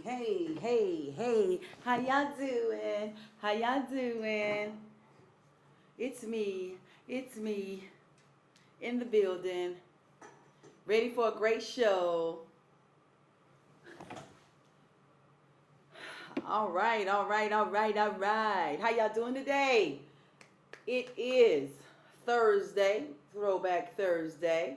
Hey, how y'all doing? How y'all doing? It's me in the building, ready for a great show. All right. How y'all doing today? It is Thursday, Throwback Thursday.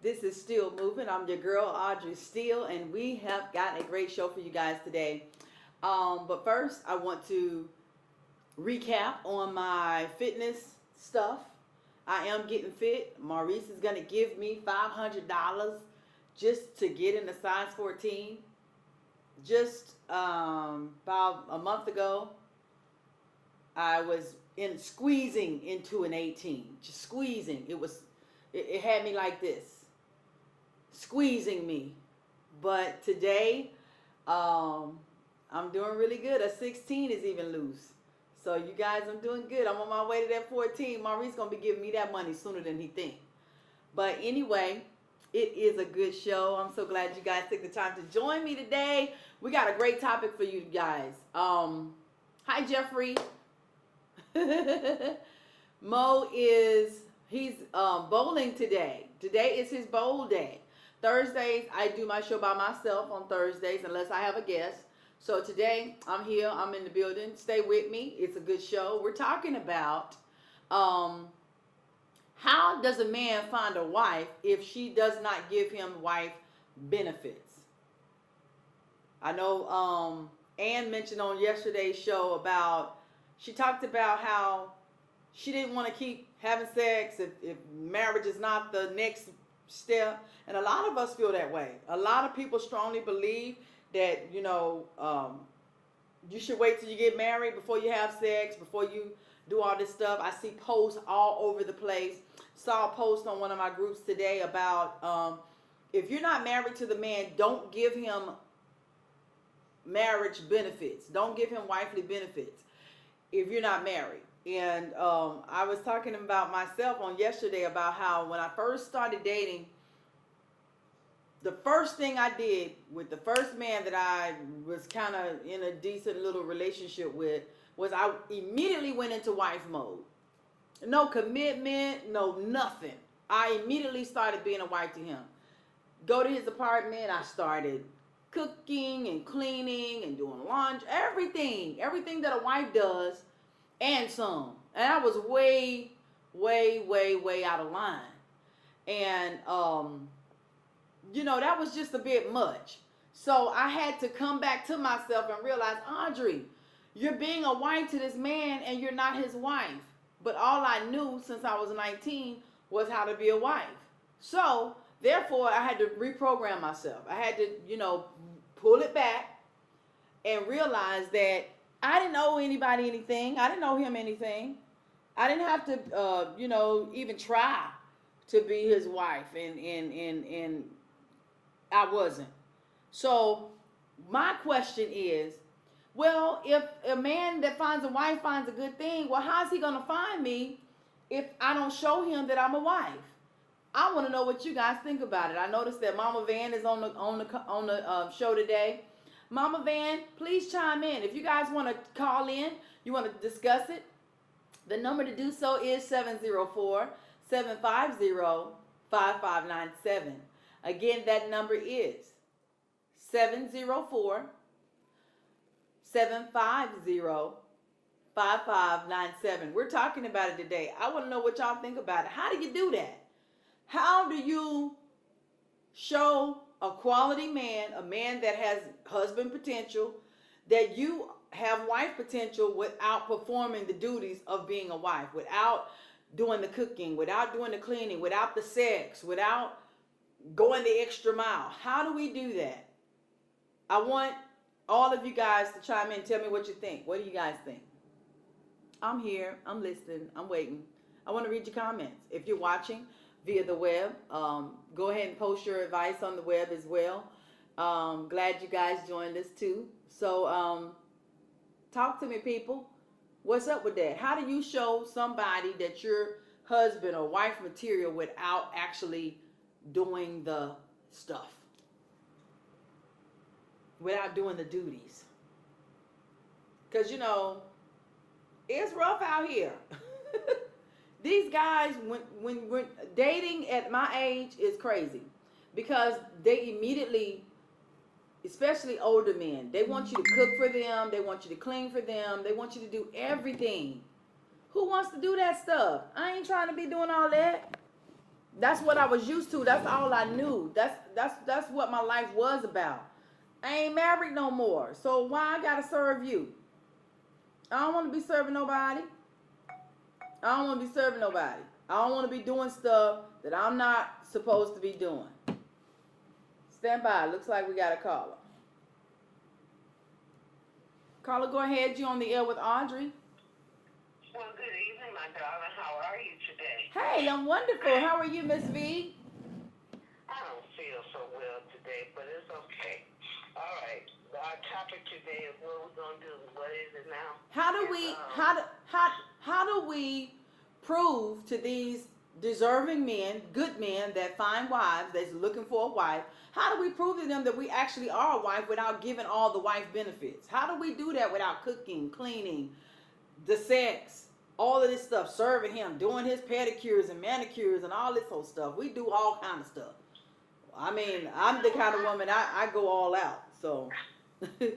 This is Steele Movin. I'm your girl, Audrey Steele, and we have got a great show for you guys today. But first, I want to recap on my fitness stuff. I am getting fit. Maurice is going to give me $500 just to get in the size 14. Just about a month ago, I was in squeezing into an 18. Just squeezing. It had me like this, squeezing me. But today, I'm doing really good. A 16 is even loose. So you guys, I'm doing good. I'm on my way to that 14. Maurice gonna be giving me that money sooner than he think. But anyway, it is a good show. I'm so glad you guys took the time to join me today. We got a great topic for you guys. Hi Jeffrey. He's bowling today. Today is his bowl day. Thursdays, I do my show by myself on Thursdays unless I have a guest. So today, I'm here. I'm in the building. Stay with me. It's a good show. We're talking about how does a man find a wife if she does not give him wife benefits? I know Ann mentioned on yesterday's show about, she talked about how she didn't want to keep having sex if marriage is not the next step. And a lot of us feel that way. A lot of people strongly believe that, you should wait till you get married before you have sex, before you do all this stuff. I see posts all over the place. Saw a post on one of my groups today about if you're not married to the man, don't give him marriage benefits. Don't give him wifely benefits if you're not married. And I was talking about myself on yesterday about how when I first started dating, the first thing I did with the first man that I was kind of in a decent little relationship with was I immediately went into wife mode. No commitment, no nothing. I immediately started being a wife to him. Go to his apartment, I started cooking and cleaning and doing laundry, everything that a wife does and some. And I was way out of line. And that was just a bit much. So I had to come back to myself and realize, Audrey, you're being a wife to this man and you're not his wife. But all I knew since I was 19 was how to be a wife. So therefore, I had to reprogram myself. I had to, pull it back and realize that I didn't owe anybody anything. I didn't owe him anything. I didn't have to, even try to be his wife, and I wasn't. So my question is, well, if a man that finds a wife finds a good thing, well, how's he gonna find me if I don't show him that I'm a wife? I want to know what you guys think about it. I noticed that Mama Van is on the show today. Mama Van, please chime in. If you guys want to call in, you want to discuss it, the number to do so is 704-750-5597. Again, that number is 704-750-5597. We're talking about it today. I want to know what y'all think about it. How do you do that? How do you show a quality man, a man that has husband potential, that you have wife potential without performing the duties of being a wife, without doing the cooking, without doing the cleaning, without the sex, without going the extra mile? How do we do that? I want all of you guys to chime in and tell me what you think. What do you guys think? I'm here. I'm listening. I'm waiting. I want to read your comments. If you're watching via the web, go ahead and post your advice on the web as well. Glad you guys joined us too. So talk to me, people. What's up with that? How do you show somebody that you're husband or wife material without actually doing the stuff? without doing the duties. Because, it's rough out here. These guys, when dating at my age is crazy because they immediately, especially older men, they want you to cook for them, they want you to clean for them, they want you to do everything. Who wants to do that stuff? I ain't trying to be doing all that. That's what I was used to. That's all I knew. That's what my life was about. I ain't married no more. So why I gotta serve you? I don't want to be serving nobody. I don't want to be serving nobody. I don't want to be doing stuff that I'm not supposed to be doing. Stand by. Looks like we got a caller. Caller, go ahead. You on the air with Audrey. Well, good evening, my darling. How are you today? Hey, I'm wonderful. How are you, Miss V? I don't feel so well today, but it's okay. All right. Our topic today is what we're gonna do. What is it now? How do we prove to these deserving men, good men that find wives, that's looking for a wife, how do we prove to them that we actually are a wife without giving all the wife benefits? How do we do that without cooking, cleaning, the sex, all of this stuff, serving him, doing his pedicures and manicures and all this whole stuff? We do all kind of stuff. I mean, I'm the kind of woman, I go all out. So See,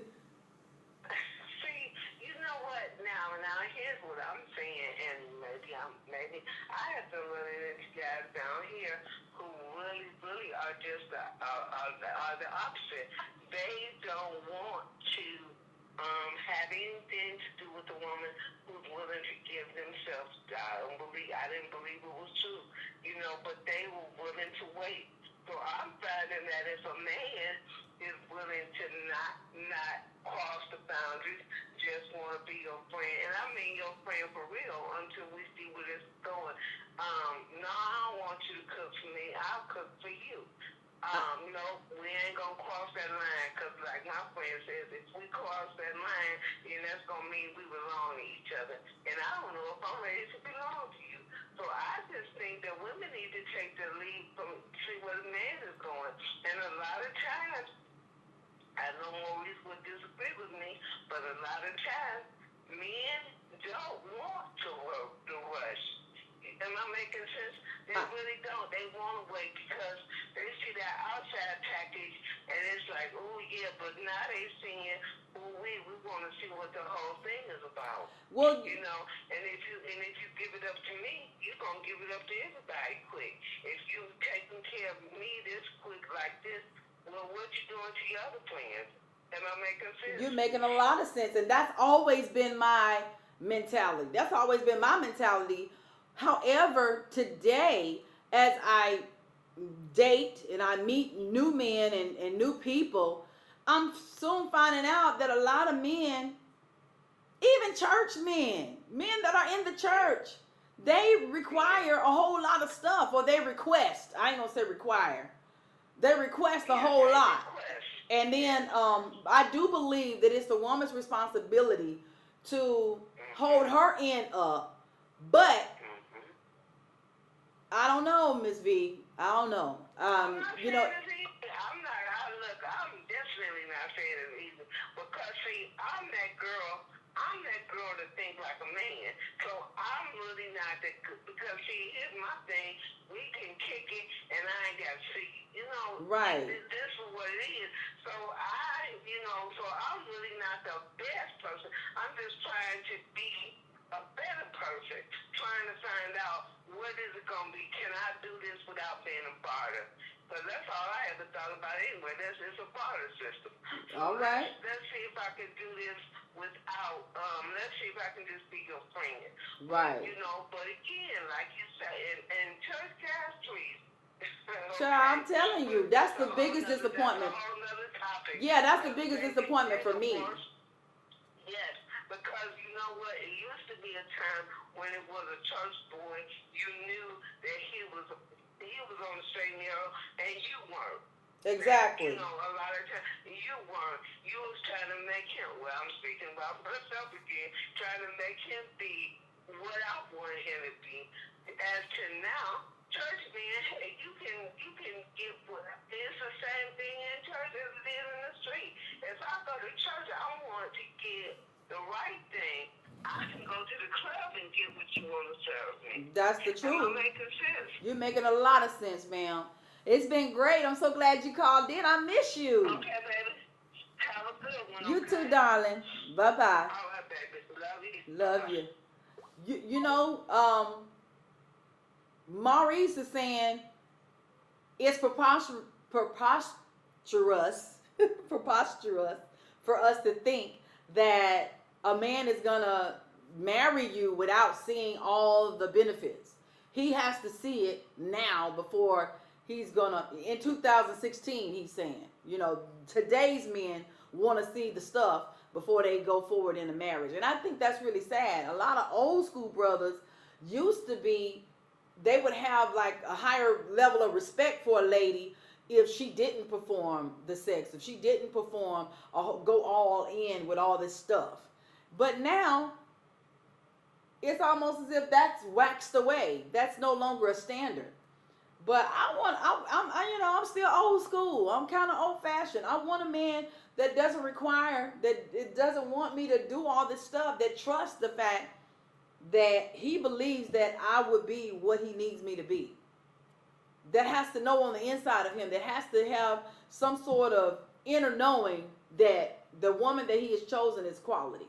you know what? Now here's what I'm saying, and maybe I have been running into guys down here who really are just are the opposite. They don't want to have anything to do with a woman who's willing to give themselves. I didn't believe it was true, but they were willing to wait. So I'm finding that if a man is willing to not cross the boundaries, just want to be your friend, and I mean your friend for real until we see where this is going. No, I don't want you to cook for me. I'll cook for you. No, we ain't gonna cross that line, because like my friend says, if we cross that line, then that's gonna mean we belong to each other. And I don't know if I'm ready to belong to you. So I just think that women need to take the lead from see where the man is going. And a lot of times, I know Maurice would disagree with me, but a lot of times, men don't want to rush. Am I making sense? They really don't. They want to wait because they see that outside package, and it's like, oh yeah, but now they seeing, oh we want to see what the whole thing is about. well, And if you give it up to me, you're gonna give it up to everybody quick. If you taking care of me this quick like this, well, what you doing to your other plans? Am I making sense? you're making a lot of sense, and that's always been my mentality. That's always been my mentality. However, today, as I date and I meet new men and new people, I'm soon finding out that a lot of men, even church men that are in the church, they require a whole lot of stuff, or they request. I ain't gonna say require. They request a whole lot. And then I do believe that it's the woman's responsibility to hold her end up. But I don't know, Miss V. I don't know. I'm definitely not saying it either. Because see, I'm that girl that think like a man. So I'm really not that good. Because see, here's my thing. We can kick it, and I ain't got to see. Right. This is what it is. So so I'm really not the best person. I'm just trying to be a better person, trying to find out what is it going to be. Can I do this without being a barter? Because that's all I ever thought about anyway. It's a barter system. So all right. Let's see if I can do this without, let's see if I can just be your friend. Right. But again, like you said, and church guys, please. Sure, I'm telling you, that's the biggest disappointment. That's a whole nother topic. Yeah, that's the biggest disappointment for me. Yes, because you know what? It used to be a time when it was a church boy, you knew that he was on the straight and narrow, and you weren't. Exactly. A lot of times you weren't. You was trying to make him. Well, I'm speaking about myself again, trying to make him be what I wanted him to be. As to now, church man, you can get what it's the same thing in church as it is in the street. If club and get what you want to serve me. That's the Am I truth. making sense? You're making a lot of sense, ma'am. It's been great. I'm so glad you called in. I miss you. Okay, baby. Have a good one, You okay? too, darling. Bye bye. All right, baby. Love you. Love Bye-bye. you. You know, Maurice is saying it's preposterous, preposterous for us to think that a man is gonna marry you without seeing all the benefits. He has to see it now before he's gonna. In 2016, he's saying, today's men want to see the stuff before they go forward in a marriage, and I think that's really sad. A lot of old school brothers used to be, they would have like a higher level of respect for a lady if she didn't perform the sex, if she didn't perform or go all in with all this stuff. But now it's almost as if that's waxed away. That's no longer a standard. But I'm still old school. I'm kind of old fashioned. I want a man that doesn't require, that it doesn't want me to do all this stuff, that trusts the fact that he believes that I would be what he needs me to be. That has to know on the inside of him, that has to have some sort of inner knowing that the woman that he has chosen is quality.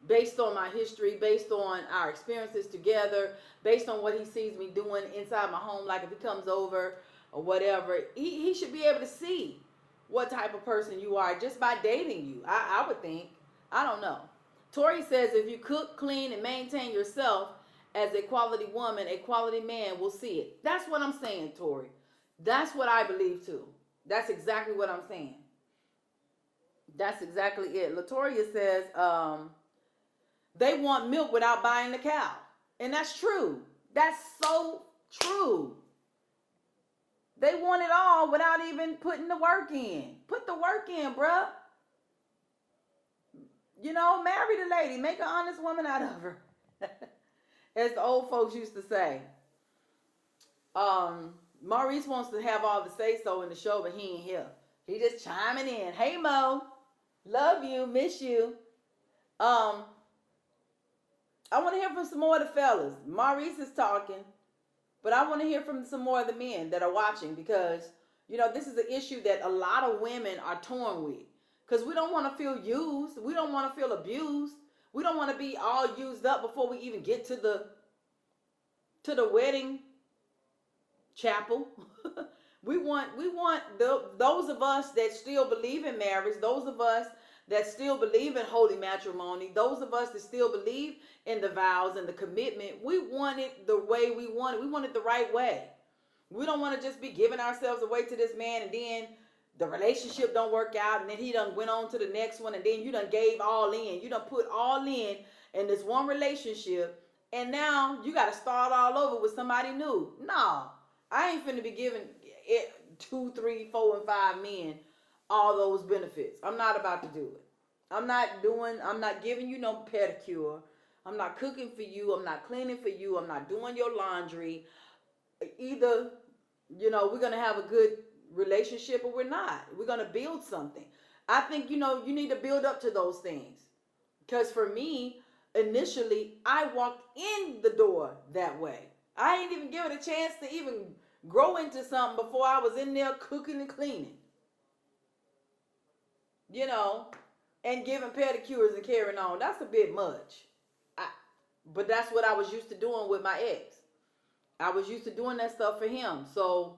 Based on my history, based on our experiences together, based on what he sees me doing inside my home, like if he comes over or whatever, he should be able to see what type of person you are just by dating you. I would think. I don't know. Tori says if you cook, clean, and maintain yourself as a quality woman, a quality man will see it. That's what I'm saying, Tori. That's what I believe too. That's exactly what I'm saying. That's exactly it. Latoria says they want milk without buying the cow. And that's true. That's so true. They want it all without even putting the work in. Put the work in, bruh. Marry the lady. Make an honest woman out of her. As the old folks used to say. Maurice wants to have all the say-so in the show, but he ain't here. He just chiming in. Hey, Mo. Love you. Miss you. I want to hear from some more of the fellas. Maurice is talking, but I want to hear from some more of the men that are watching because, this is an issue that a lot of women are torn with. Because we don't want to feel used. We don't want to feel abused. We don't want to be all used up before we even get to the wedding chapel. we want those of us that still believe in marriage, those of us that still believe in holy matrimony, those of us that still believe in the vows and the commitment, we want it the way we want it. We want it the right way. We don't want to just be giving ourselves away to this man and then the relationship don't work out and then he done went on to the next one and then you done gave all in. You done put all in this one relationship and now you got to start all over with somebody new. No, I ain't finna be giving 2, 3, 4, and 5 men all those benefits. I'm not about to do it. I'm not giving you no pedicure. I'm not cooking for you. I'm not cleaning for you. I'm not doing your laundry. Either, we're going to have a good relationship or we're not. We're going to build something. I think, you need to build up to those things. Because for me, initially, I walked in the door that way. I ain't even give it a chance to even grow into something before I was in there cooking and cleaning. And giving pedicures and carrying on. That's a bit much. But that's what I was used to doing with my ex. I was used to doing that stuff for him. So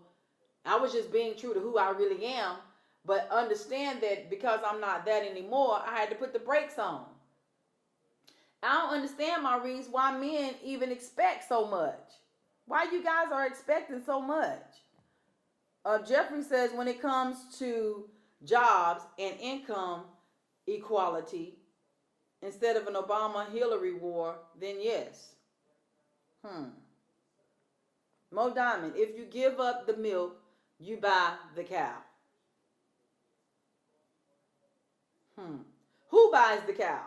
I was just being true to who I really am. But understand that because I'm not that anymore, I had to put the brakes on. I don't understand, Maurice, why men even expect so much. Why you guys are expecting so much. Jeffrey says when it comes to jobs and income equality, instead of an Obama-Hillary war, then yes. Mo Diamond, if you give up the milk, you buy the cow. Who buys the cow?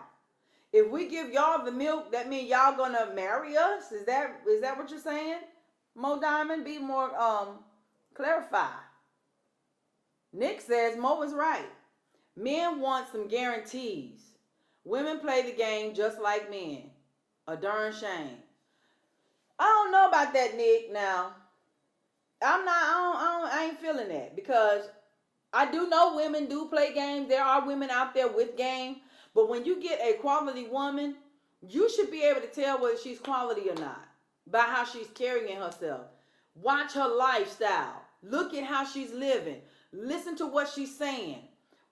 If we give y'all the milk, that means y'all gonna marry us? Is that what you're saying? Mo Diamond, be more clarify. Nick says Mo is right. Men want some guarantees. Women play the game just like men. A darn shame. I don't know about that, Nick. Now, I'm not. I ain't feeling that because I do know women do play games. There are women out there with game, but when you get a quality woman, you should be able to tell whether she's quality or not by how she's carrying herself. Watch her lifestyle. Look at how she's living. Listen to what she's saying.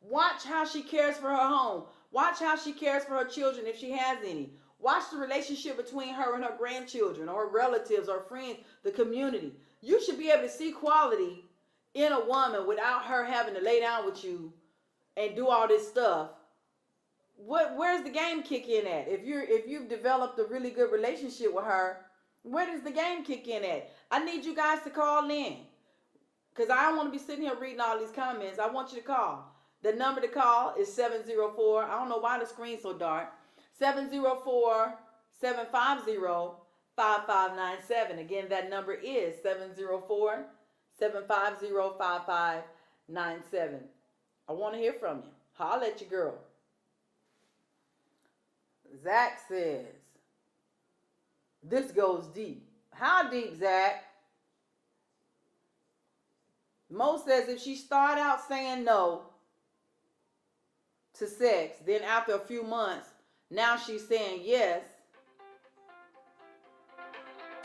Watch how she cares for her home. Watch how she cares for her children if she has any. Watch the relationship between her and her grandchildren or her relatives or friends, the community. You should be able to see quality in a woman without her having to lay down with you and do all this stuff. Where's the game kick in at? If you've developed a really good relationship with her, where does the game kick in at? I need you guys to call in because I don't want to be sitting here reading all these comments. I want you to call. The number to call is 704. I don't know why the screen's so dark. 704 750 5597. Again, that number is 704 750 5597. I want to hear from you. Holla at your girl. Zach says, this goes deep. How deep, Zach? Mo says if she start out saying no to sex, then after a few months, now she's saying yes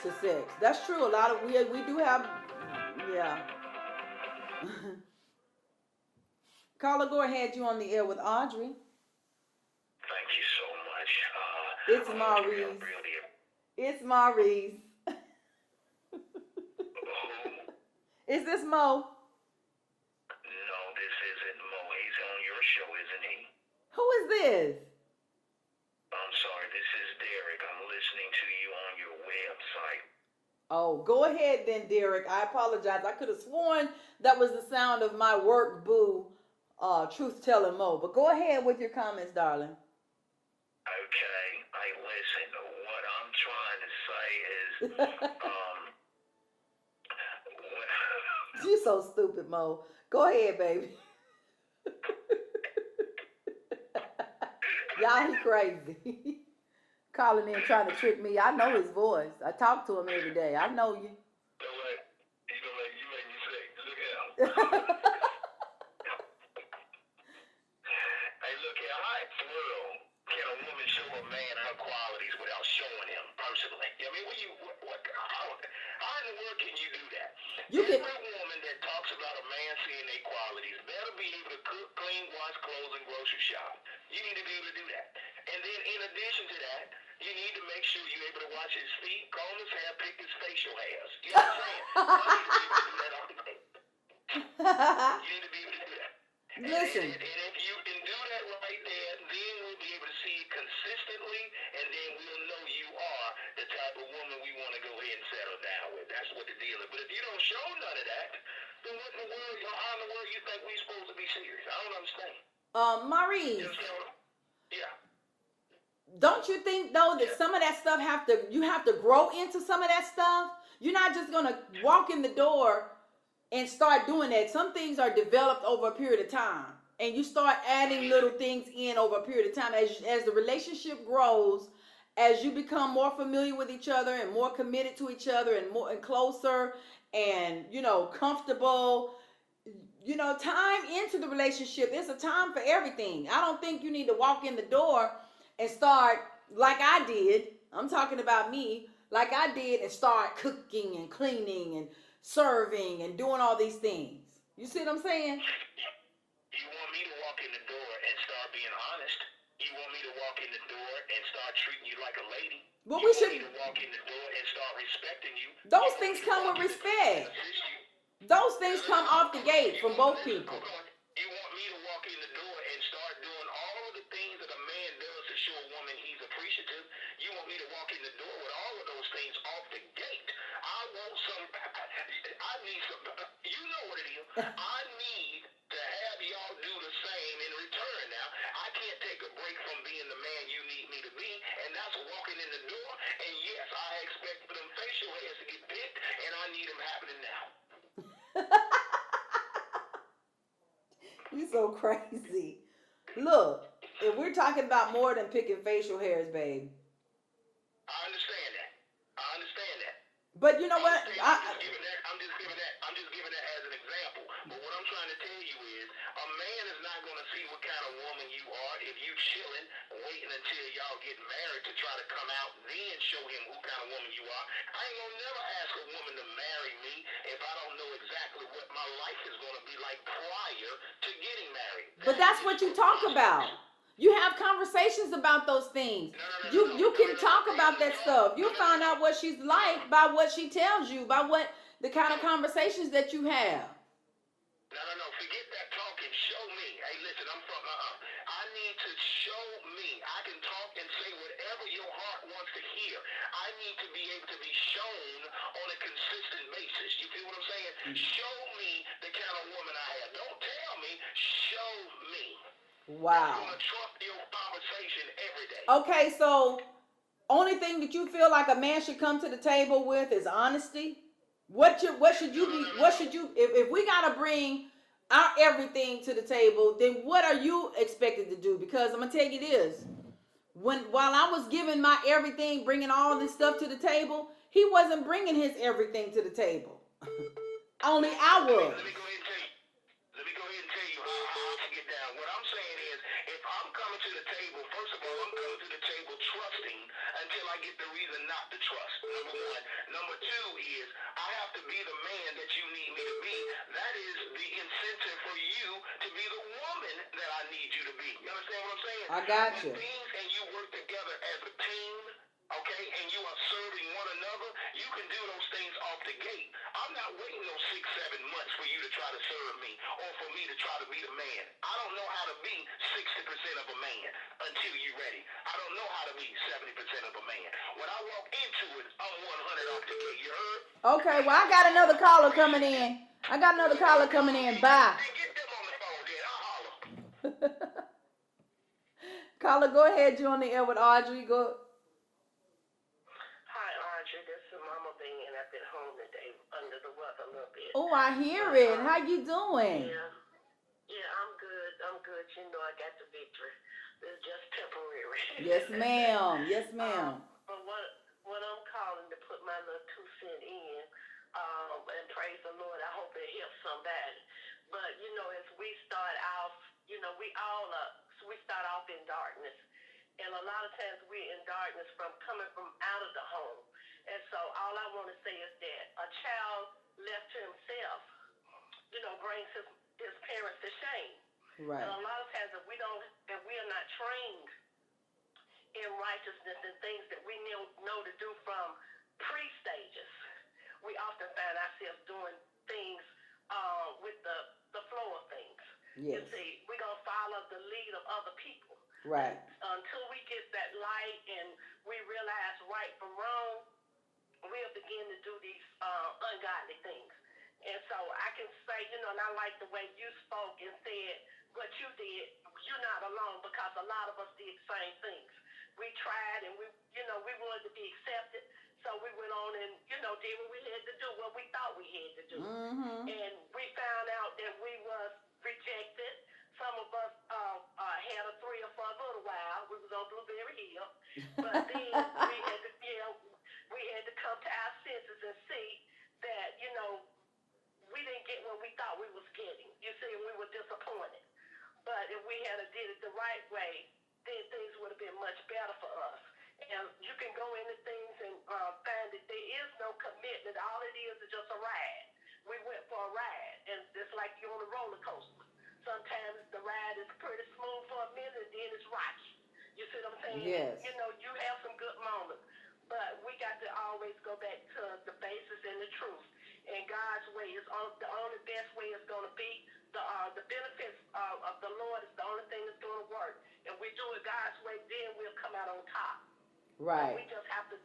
to sex. That's true. A lot of we do have, yeah. Carla Gore had you on the air with Audrey. Thank you so much. It's Maurice. It's Maurice. Is this Mo? No, this isn't Mo. He's on your show, isn't he? Who is this? I'm sorry, this is Derek. I'm listening to you on your website. Oh, go ahead then, Derek. I apologize. I could have sworn that was the sound of my work boo, truth telling Mo. But go ahead with your comments, darling. Okay, hey, listen. What I'm trying to say is, You're so stupid, Mo. Go ahead, baby. Y'all, he crazy. Calling in trying to trick me. I know his voice. I talk to him every day. I know you. You make me sick. Look out. Hey, look here. How in the world can a woman show a man her qualities without showing him personally? I mean, how in the world can you do that? Every woman that talks about a man seeing their qualities better be able to cook, clean, wash clothes, and grocery shop. You need to be able to do that. And then in addition to that, you need to make sure you're able to wash his feet, comb his hair, pick his facial hairs. You know what I'm saying? You need to be able to do that all the time. You need to be able to do that. Listen. And if you can do that right there, then we'll be able to see it consistently, and then we'll know you are the type of woman we want to go ahead and settle down with. That's what the deal is. But if you don't show none of that, then what in the world, how in the world you think we're supposed to be serious? I don't understand. Maurice. Yeah. Don't you think though that some of that stuff you have to grow into some of that stuff? You're not just gonna walk in the door and start doing that. Some things are developed over a period of time, and you start adding little things in over a period of time as the relationship grows, as you become more familiar with each other and more committed to each other and more and closer and comfortable. Time into the relationship. There's a time for everything. I don't think you need to walk in the door and start like I did. I'm talking about me, like I did, and start cooking and cleaning and serving and doing all these things. You see what I'm saying? You want me to walk in the door and start being honest? You want me to walk in the door and start treating you like a lady? Well, you want me to walk in the door and start respecting you? Those things come with respect. Those things come off the gate from both people. You want me to walk in the door and start doing all of the things that a man does to show a woman he's appreciative. You want me to walk in the door with all of those things off the gate. I need some, you know what it is. I need to have y'all do the same in return now. I can't take a break from being the man you need me to be, and that's walking in the door. And yes, I expect for them facial hairs to get picked, and I need them happening now. You so crazy. Look, if we're talking about more than picking facial hairs, babe, But you know what? I'm just giving that as an example. But what I'm trying to tell you is, a man is not going to see what kind of woman you are if you chilling, waiting until y'all get married to try to come out, then show him who kind of woman you are. I ain't gonna never ask a woman to marry me if I don't know exactly what my life is going to be like prior to getting married. But that's what you talk about. You have conversations about those things. You can talk about that stuff. You find out what she's like by what she tells you, by what the kind of conversations that you have. No. Forget that talking. Show me. Hey, listen, I'm from I need to show me. I can talk and say whatever your heart wants to hear. I need to be able to be shown on a consistent basis. You feel what I'm saying? Show me the kind of woman I have. Don't tell me. Show me. Wow. I'm gonna trust your conversation every day. Okay, so only thing that you feel like a man should come to the table with is honesty. What should you be? What should you? If we gotta bring our everything to the table, then what are you expected to do? Because I'm gonna tell you this: while I was giving my everything, bringing all this stuff to the table, he wasn't bringing his everything to the table. Only I was. Let me go ahead and tell you how to get down. What I'm saying is, if I'm coming to the table, first of all, I'm coming to the table trusting until I get the reason not to trust. Number one. Number two is, I have to be the man that you need me to be. That is the incentive for you to be the woman that I need you to be. You understand what I'm saying? I got you. When things and you work together as a team, okay, and you are serving one another, you can do those things off the gate. I'm not waiting those 6-7 months for you to try to serve me or for me to try to be the man. I don't know how to be 60% of a man until you're ready. I don't know how to be 70% of a man. When I walk into it, I'm 100 off the gate. You heard? Okay, well, I got another caller coming in. Bye. Get them on the phone, then. I'll holler. Caller, go ahead. You on the air with Audrey. Go. Hi, Audrey. This is Mama Bean. I've been home today under the weather a little bit. Oh, I hear it. How you doing? Yeah, I'm good. You know, I got the victory. It's just temporary. Yes, ma'am. Yes, ma'am. But what I'm calling to put my little 2 cents in, and praise the Lord. I hope it helps somebody. But you know, as we start off, you know, we start off in darkness. And a lot of times we're in darkness from coming from out of the home. And so all I want to say is that a child left to himself, you know, brings his parents to shame. Right. And a lot of times if we are not trained in righteousness and things that we know to do from pre-stages, we often find ourselves doing things with the flow of things. Yes. You see, we're going to follow the lead of other people. Right. Until we get that light and we realize right from wrong, we'll begin to do these ungodly things. And so I can say, you know, and I like the way you spoke and said what you did. You're not alone, because a lot of us did the same things. We tried and we wanted to be accepted. So we went on and, you know, did what we had to do, what we thought we had to do. Mm-hmm. And we found out that we was rejected. Some of us had a thrill for a little while. We was on Blueberry Hill. But then we had to come to our senses and see that, you know, we didn't get what we thought we was getting. You see, we were disappointed. But if we had did it the right way, then things would have been much better for us. And you can go into things and find that there is no commitment. All it is just a ride. We went for a ride, and it's like you're on a roller coaster. Sometimes the ride is pretty smooth for a minute, and then it's rocky. You see what I'm saying? Yes. You know, you have some good moments, but we got to always go back to the basis and the truth. And God's way is the only best way is going to be. The benefits of the Lord is the only thing that's going to work. And we do it God's way, then we'll come out on top. Right. We just have to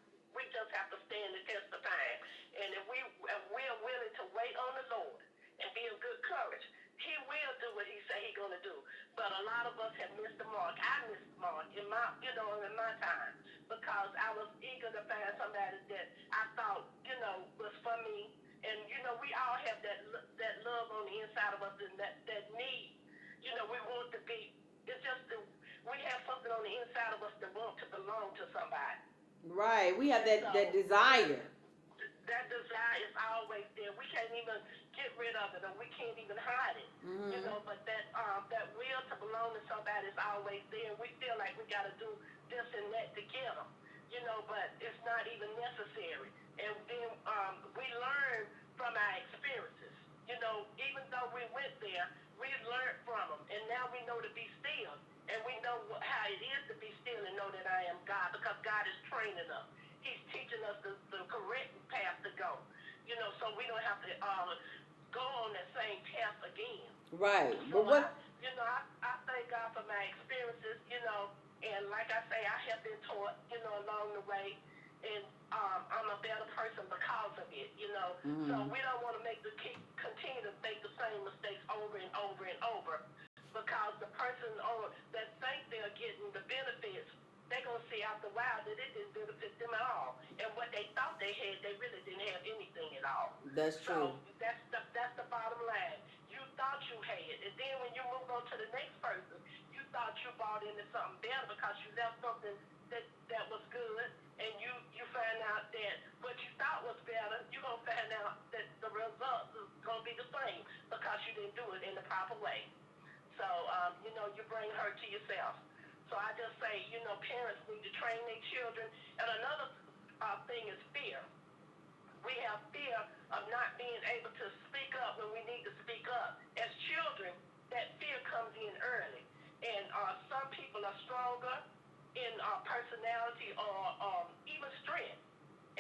stand the test of time. And if we are willing to wait on the Lord and be of good courage, He will do what He say He's going to do. But a lot of us have missed the mark. I missed the mark in my time, because I was eager to find somebody that I thought, you know, was for me. And you know, we all have that love on the inside of us, and that need. You know, we want to be. It's just we have something on the inside of us that want to belong to somebody. Right. We have that desire. That even get rid of it, or we can't even hide it. You Mm-hmm. know, but that will to belong to somebody is always there. We feel like we got to do this and that to get them. You know, but it's not even necessary. And then we learn from our experiences. You know, even though we went there, we learned from them, and now we know to be still, and we know how it is to be still and know that I am God, because God is training us. He's teaching us the correct path to go. You know, so we don't have to go on that same path again. Right. So But what? I thank God for my experiences. You know, and like I say, I have been taught, you know, along the way, and I'm a better person because of it. You know, so Mm-hmm. we don't want to continue to make the same mistakes over and over and over, because the person that think they're getting the benefits, they're gonna see after a while that it didn't benefit them at all, and what they thought they had, they really didn't have anything at all. That's true. So that's the bottom line. You thought you had, and then when you move on to the next person, you thought you bought into something better because you left something that was good, and you find out that what you thought was better, you're gonna find out that the results is gonna be the same because you didn't do it in the proper way. So you know, you bring hurt to yourself. So I just say, you know, parents need to train their children. And another thing is fear. We have fear of not being able to speak up when we need to speak up. As children, that fear comes in early. And some people are stronger in personality or even strength,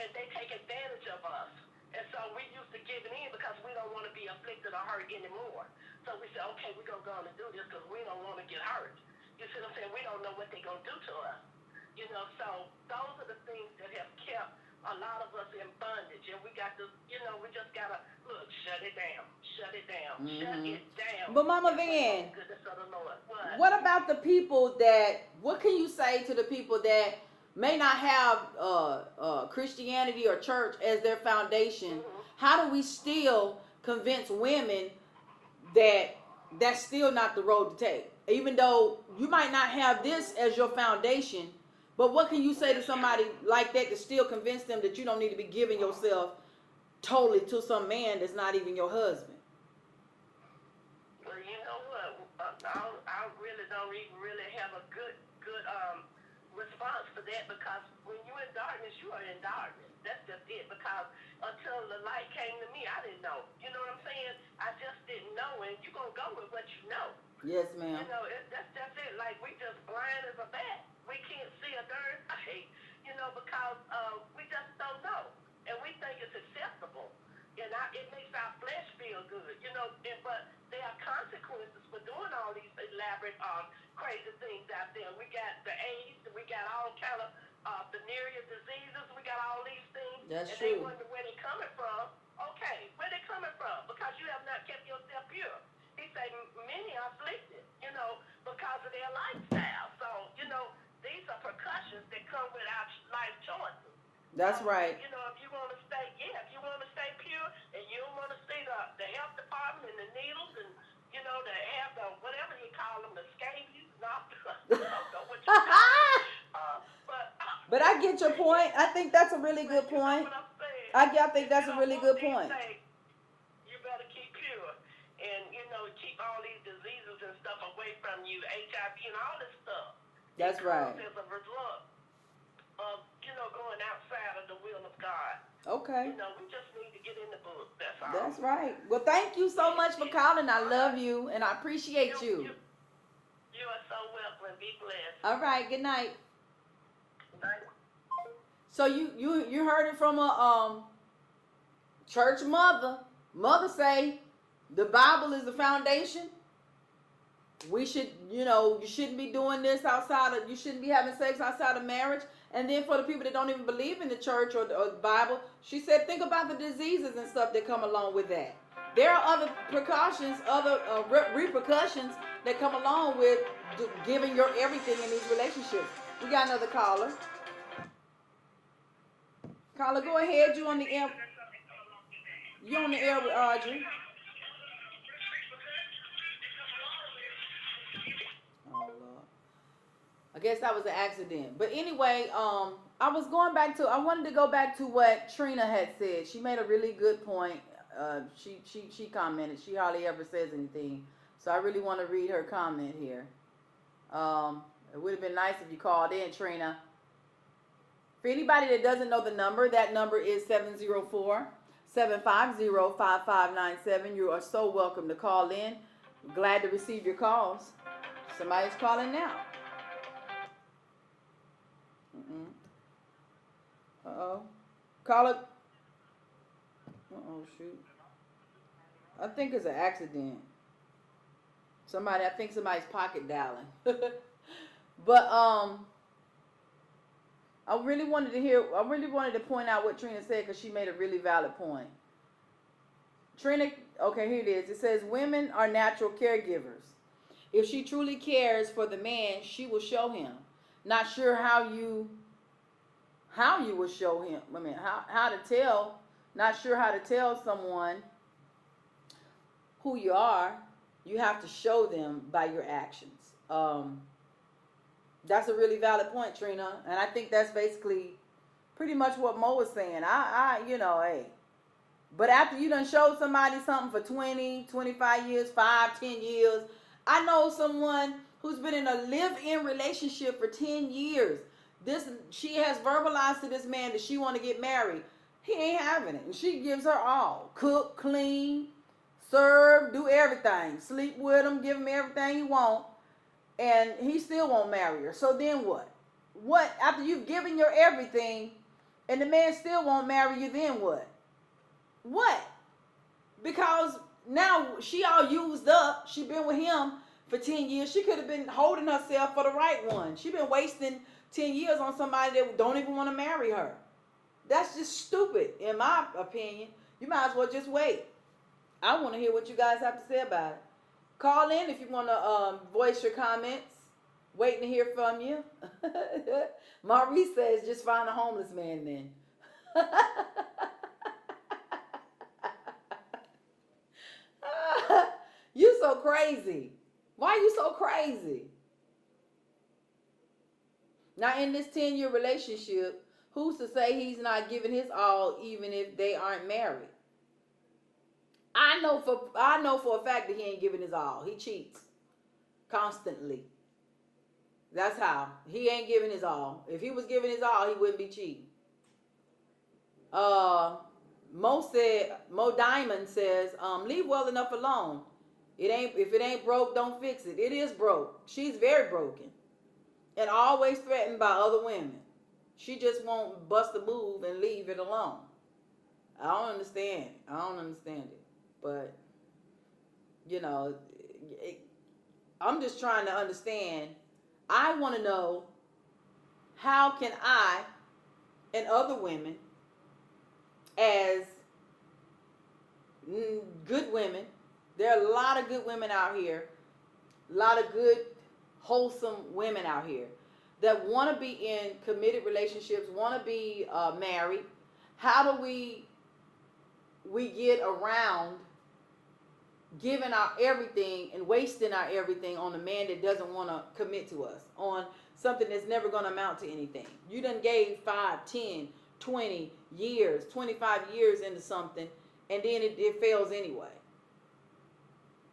and they take advantage of us. And so we used to give it in because we don't want to be afflicted or hurt anymore. So we say, okay, we're going to go on and do this because we don't want to get hurt. You see what I'm saying? We don't know what they're going to do to us. You know, so those are the things that have kept a lot of us in bondage. And we got to, you know, we just got to, look, shut it down, shut it down, shut Mm-hmm. it down. But Mama Van, Goodness of the Lord. what about the people that? What can you say to the people that may not have Christianity or church as their foundation? How do we still convince women that that's still not the road to take? Even though you might not have this as your foundation, but what can you say to somebody like that to still convince them that you don't need to be giving yourself totally to some man that's not even your husband? Well, you know what? I really don't even really have a good response for that, because when you're in darkness, you are in darkness. That's just it. Because until the light came to me, I didn't know. You know what I'm saying? I just didn't know, and you're gonna go with what you know. Yes, ma'am. You know, that's it. Like, we just blind as a bat. We can't see a darn thing. You know, because we just don't know, and we think it's acceptable. And it makes our flesh feel good, you know. But there are consequences for doing all these elaborate, crazy things out there. We got the AIDS, we got all kind of venereal diseases, we got all these things. That's and true. They wonder where they're coming from. Okay, where they coming from? Because you have not kept yourself pure. He said many are afflicted, you know, because of their lifestyle. So, you know, these are percussions that come with our life choices. That's right. You know, if you want to stay pure, and you don't want to see the health department and the needles, and you know, to have the whatever you call them, the scabies, not I don't know what you call them. But I get your point. I think that's a really good You know point. what I'm saying? I think If that's you a don't really want good these point. things, you better keep pure, and you know, keep all these diseases and stuff away from you, HIV and all this stuff. That's right. As a result of, you know, going outside of the will of God. Okay. You know, we just need to get in the book. That's all. That's right. Well, thank you so much for calling. I love you, and I appreciate you. You are so welcome. Be blessed. All right. Good night. Bye. So you heard it from a church mother. Mother say the Bible is the foundation. We should, you know, you shouldn't be doing this outside of, you shouldn't be having sex outside of marriage. And then for the people that don't even believe in the church or the Bible, she said, think about the diseases and stuff that come along with that. There are other precautions, other repercussions that come along with giving your everything in these relationships. We got another caller. Caller, go ahead. You on the air? You on the air with Audrey? Oh Lord. I guess that was an accident. But anyway, I wanted to go back to what Trina had said. She made a really good point. She commented. She hardly ever says anything, so I really want to read her comment here. It would have been nice if you called in, Trina. For anybody that doesn't know the number, that number is 704-750-5597. You are so welcome to call in. Glad to receive your calls. Somebody's calling now. Uh-oh. Call it. Uh-oh, shoot. I think it's an accident. I think somebody's pocket dialing. But I really wanted to point out what Trina said because she made a really valid point. Trina, okay, here it is. It says women are natural caregivers. If she truly cares for the man, she will show him. Not sure how you will show him. I mean, how to tell. Not sure how to tell someone who you are. You have to show them by your actions. That's a really valid point, Trina, and I think that's basically pretty much what Mo was saying. Hey. But after you done showed somebody something for 20, 25 years, 5, 10 years, I know someone who's been in a live-in relationship for 10 years. She has verbalized to this man that she want to get married. He ain't having it, and she gives her all. Cook, clean, serve, do everything. Sleep with him, give him everything he want, and he still won't marry her. So then what? What, after you've given your everything, and the man still won't marry you, then what? What? Because now she all used up. She been with him for 10 years. She could have been holding herself for the right one. She been wasting 10 years on somebody that don't even want to marry her. That's just stupid, in my opinion. You might as well just wait. I want to hear what you guys have to say about it. Call in if you want to voice your comments. Waiting to hear from you. Maurice says just find a homeless man then. You so crazy. Why are you so crazy? Now in this 10-year relationship, who's to say he's not giving his all even if they aren't married? I know for a fact that he ain't giving his all. He cheats constantly. That's how. He ain't giving his all. If he was giving his all, he wouldn't be cheating. Mo Diamond says, leave well enough alone. If it ain't broke, don't fix it. It is broke. She's very broken. And always threatened by other women. She just won't bust a move and leave it alone. I don't understand it. But, I'm just trying to understand. I want to know, how can I and other women, as good women, there are a lot of good women out here, a lot of good, wholesome women out here that want to be in committed relationships, want to be married. How do we get around giving our everything and wasting our everything on a man that doesn't want to commit to us, on something that's never going to amount to anything? You done gave 5, 10, 20 years, 25 years into something, and then it fails anyway.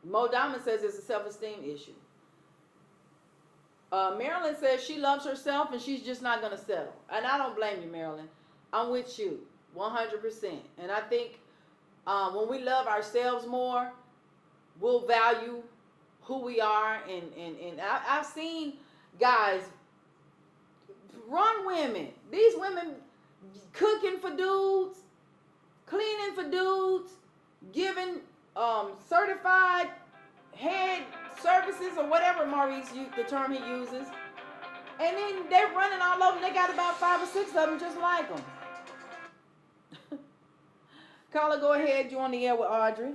Mo Diamond says it's a self-esteem issue. Marilyn says she loves herself and she's just not going to settle. And I don't blame you, Marilyn. I'm with you 100%. And I think when we love ourselves more, we'll value who we are. And I've seen guys run women. These women cooking for dudes, cleaning for dudes, giving certified head services or whatever, Maurice, the term he uses. And then they're running all over. They got about 5 or 6 of them just like them. Carla, go ahead. You on the air with Audrey.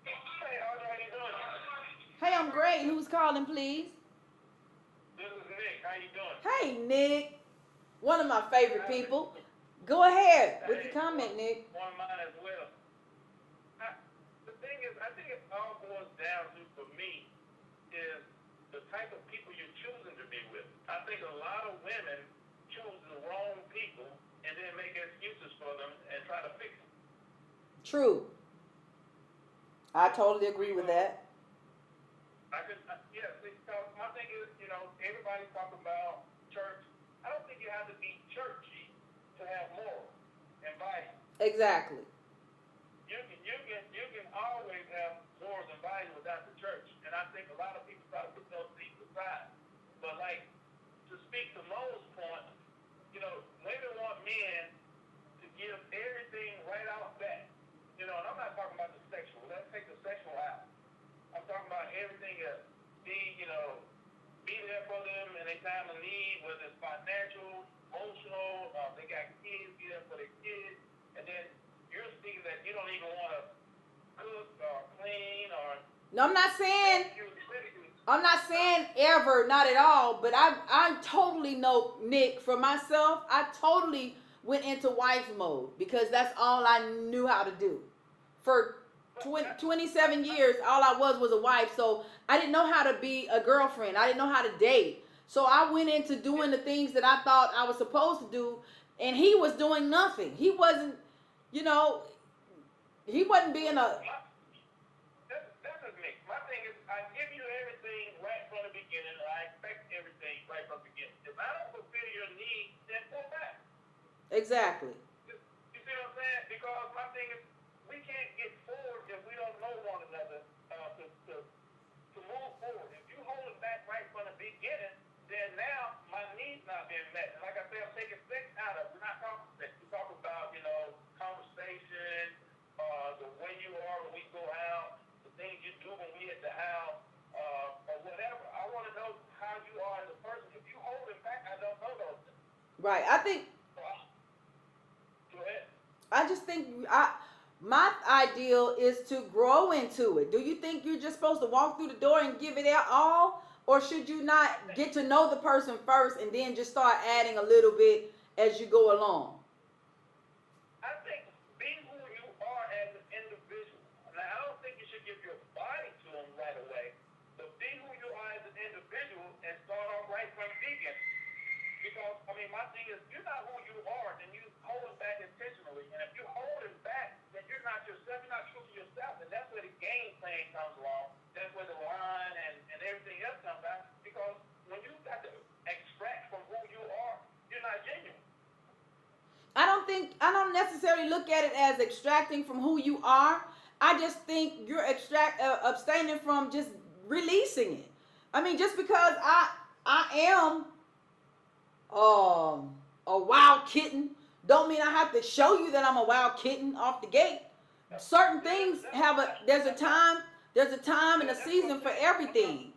Hey, Audrey, how you doing? Hey, I'm great. Who's calling, please? This is Nick. How you doing? Hey, Nick. One of my favorite people. Go ahead with the comment, Nick. One of mine as well. The thing is, I think it all boils down to, for me, is the type of people you're choosing to be with. I think a lot of women choose the wrong people and then make excuses for them and try to fix them. True. I totally agree with that. Yeah, because my thing is, everybody's talking about church. I don't think you have to be churchy to have morals and values. Exactly. You can always have morals and values without the church. And I think a lot of people try to put those things aside. But like to speak to Mo's point, women want men to give everything right off bat. And I'm not talking about the sexual. Let's take the sexual out. I'm talking about everything else. Be there for them in their time of need, whether it's financial, emotional, they got kids, be there for their kids. And then you're speaking that you don't even want to cook or clean or No, I'm not saying. you. I'm not saying ever, not at all. But I totally know, Nick, for myself. I totally went into wife mode because that's all I knew how to do. For 27 years, all I was a wife. So I didn't know how to be a girlfriend. I didn't know how to date. So I went into doing the things that I thought I was supposed to do, and he was doing nothing. He wasn't, you know, he wasn't being a. That's just me. My thing is, I give you everything right from the beginning, and I expect everything right from the beginning. If I don't fulfill your needs, then pull back. Exactly. You see what I'm saying? Because my thing is, we can't get forward if we don't know one another to move forward. If you hold it back right from the beginning, then now my needs not being met. And like I said, I'm taking sex out of it. We're not talking sex. We're talking about, conversation, the way you are when we go out, the things you do when we at the house, or whatever. I want to know how you are as a person. If you hold it back, I don't know those things. Right. I think. So go ahead. I just think my ideal is to grow into it. Do you think you're just supposed to walk through the door and give it all? Or should you not get to know the person first and then just start adding a little bit as you go along? I think be who you are as an individual. Now, I don't think you should give your body to them right away, but be who you are as an individual and start off right from the beginning. Because, my thing is, you're not who you are, then you hold it back intentionally. And if you hold it back, then you're not yourself, you're not true to yourself. And that's where the game plan comes along. That's where the line and everything else comes out. Because when you got to extract from who you are, you're not genuine. I don't necessarily look at it as extracting from who you are. I just think you're abstaining from just releasing it. Just because I am a wild kitten don't mean I have to show you that I'm a wild kitten off the gate. Certain things there's a time and a season for everything.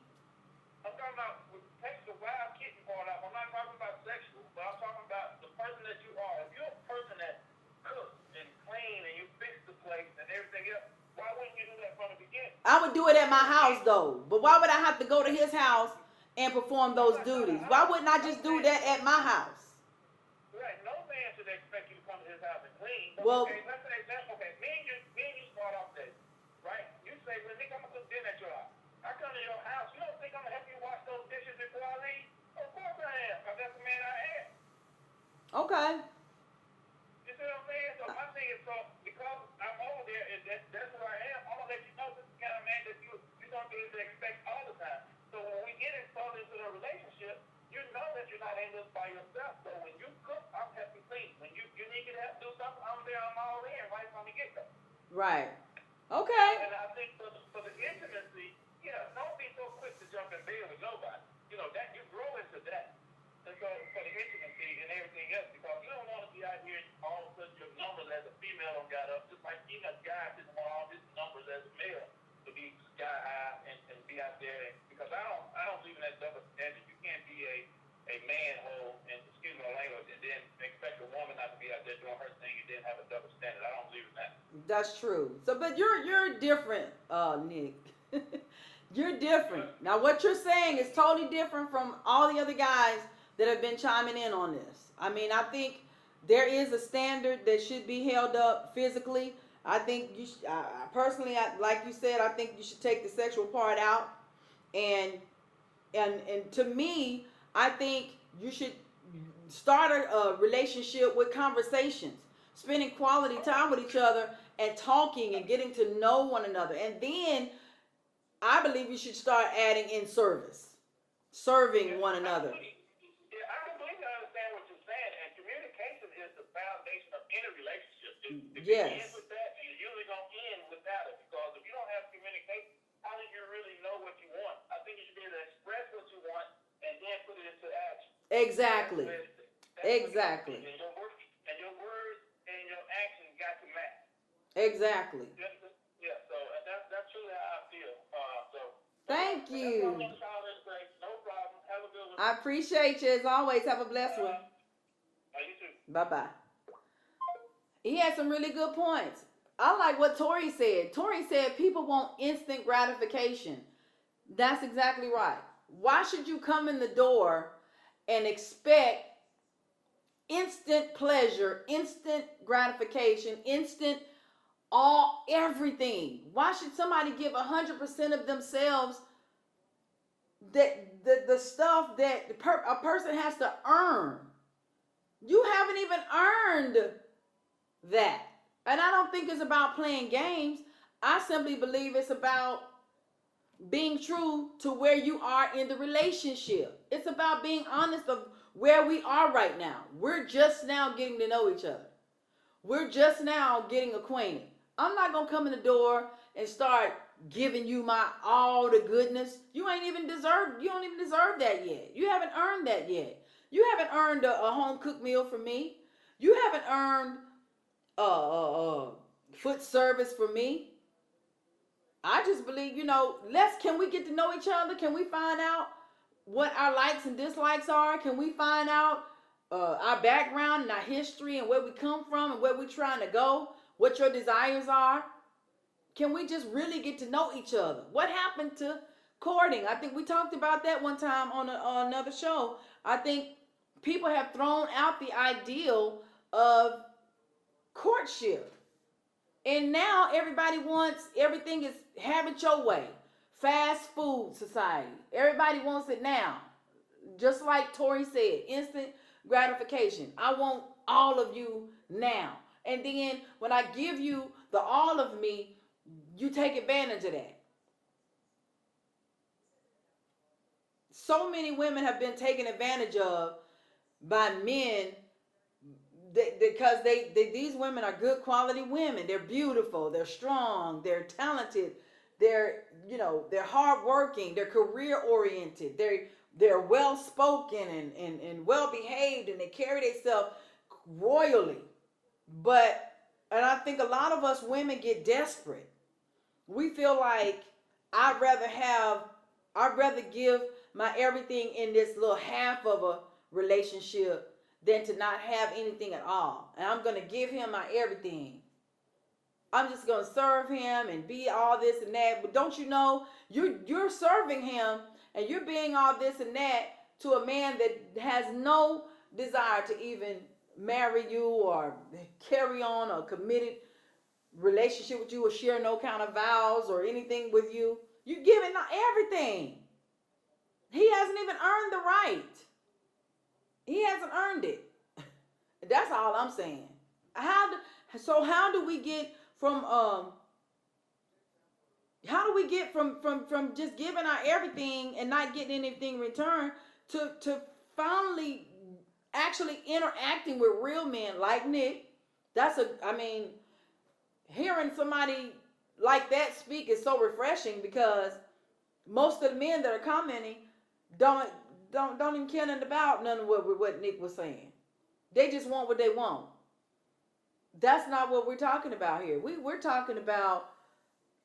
I'm talking about take the wild kitten part out. I'm not talking about sexual, but I'm talking about the person that you are. If you're a person that cooks and clean and you fix the place and everything else, why wouldn't you do that from the beginning? I would do it at my house though. But why would I have to go to his house and perform those duties? Why wouldn't I just do that at my house? Right. No man should expect you to come to his house and clean. Well, okay, let's say that's okay. Me and you start off there, right? You say, well, Nick, I'm gonna cook dinner at your house. I come to your house. You don't think I'm gonna help you wash those dishes before I leave? Of course I am, because that's the man I am. Okay. You see what I'm saying? So my thing is, because I'm over there, and that's who I am, I'm gonna let you know this is the kind of man that you're gonna be able to expect all the time. So when we get installed into the relationship, you know that you're not in this by yourself. So when you cook, I'm helping clean. When you need to help do something, I'm there, I'm all in right from the get-go. Right. Okay. And I think for the intimacy, don't be so quick to jump in bed with nobody. That you grow into that. And so for the intimacy and everything else, because you don't want to be out here and all of a sudden your numbers as a female don't got up, just like guys didn't want all these numbers as a male to be sky high and be out there. Because I don't believe in that double standard. You can't be a manhole and excuse my language and then expect a woman not to be out there doing her thing and then have a double standard. I don't believe in that. That's true. So, but you're different, Nick. You're different. Now, what you're saying is totally different from all the other guys that have been chiming in on this. I think there is a standard that should be held up physically. I think personally, like you said, I think you should take the sexual part out. And to me, I think you should start a relationship with conversations, spending quality time with each other, and talking and getting to know one another. And then I believe you should start adding in service, serving one another. Yeah, I completely understand what you're saying, and communication is the foundation of any relationship. If you end Yes, with that, you're usually going to end without it, because if you don't have communication, how do you really know what you want? I think you should be able to express what you want and then put it into action. exactly, That's what it is. exactly, And your words and your actions got to match. exactly. Yeah, so that's truly how I feel. Thank But that's what I'm you. going to call this great. No problem. Have a good one. I appreciate you as always. Have a blessed one. You too. Bye bye. He had some really good points. I like what Tori said. Tori said people want instant gratification. That's exactly right. Why should you come in the door and expect instant pleasure, instant gratification, instant everything? Why should somebody give 100% of themselves, that the stuff that a person has to earn? You haven't even earned that. And I don't think it's about playing games. I simply believe it's about being true to where you are in the relationship. It's about being honest of where we are right now. We're just now getting to know each other. We're just now getting acquainted. I'm not going to come in the door and start giving you my all the goodness. You don't even deserve that yet. You haven't earned that yet. You haven't earned a home cooked meal from me. You haven't earned foot service for me. I just believe, can we get to know each other? Can we find out what our likes and dislikes are? Can we find out our background and our history and where we come from and where we're trying to go? What your desires are? Can we just really get to know each other? What happened to courting? I think we talked about that one time on another show. I think people have thrown out the ideal of courtship. And now everybody wants everything is have it your way. Fast food society. Everybody wants it now. Just like Tori said, instant gratification. I want all of you now. And then when I give you the all of me, you take advantage of that. So many women have been taken advantage of by men because these women are good quality women. They're beautiful, they're strong, they're talented, they're hardworking, they're career oriented, they're well spoken and well behaved, and they carry themselves royally. And I think a lot of us women get desperate. We feel like I'd rather give my everything in this little half of a relationship than to not have anything at all. And I'm going to give him my everything. I'm just going to serve him and be all this and that. But don't you know, you're serving him and you're being all this and that to a man that has no desire to even marry you or carry on a committed relationship with you or share no kind of vows or anything with you. You're giving everything. He hasn't even earned the right. He hasn't earned it. That's all I'm saying. How do we get from just giving our everything and not getting anything in return to finally actually interacting with real men like Nick? Hearing somebody like that speak is so refreshing, because most of the men that are commenting don't even care nothing about none of what Nick was saying. They just want what they want. That's not what we're talking about here.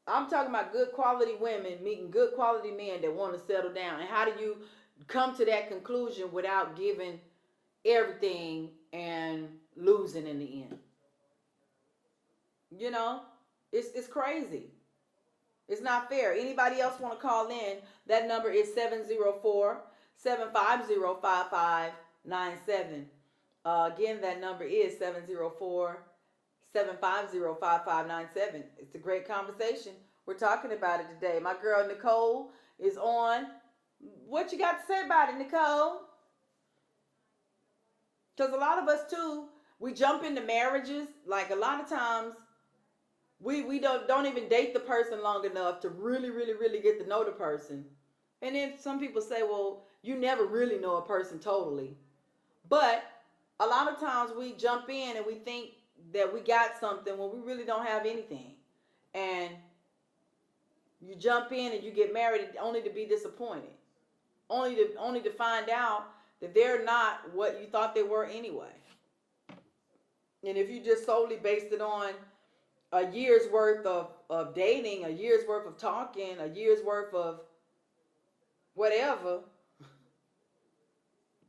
I'm talking about good quality women meeting good quality men that want to settle down. And how do you come to that conclusion without giving everything and losing in the end? It's crazy. It's not fair. Anybody else want to call in? That number is 704-750-5597. Again, that number is 704-750-5597. It's a great conversation. We're talking about it today. My girl Nicole is on. What you got to say about it, Nicole? Because a lot of us too, we jump into marriages. Like a lot of times, we don't even date the person long enough to really really really get to know the person. And then some people say, well, you never really know a person totally. But a lot of times we jump in and we think that we got something when we really don't have anything. And you jump in and you get married only to be disappointed. Only to find out that they're not what you thought they were anyway. And if you just solely based it on a year's worth of dating, a year's worth of talking, a year's worth of whatever,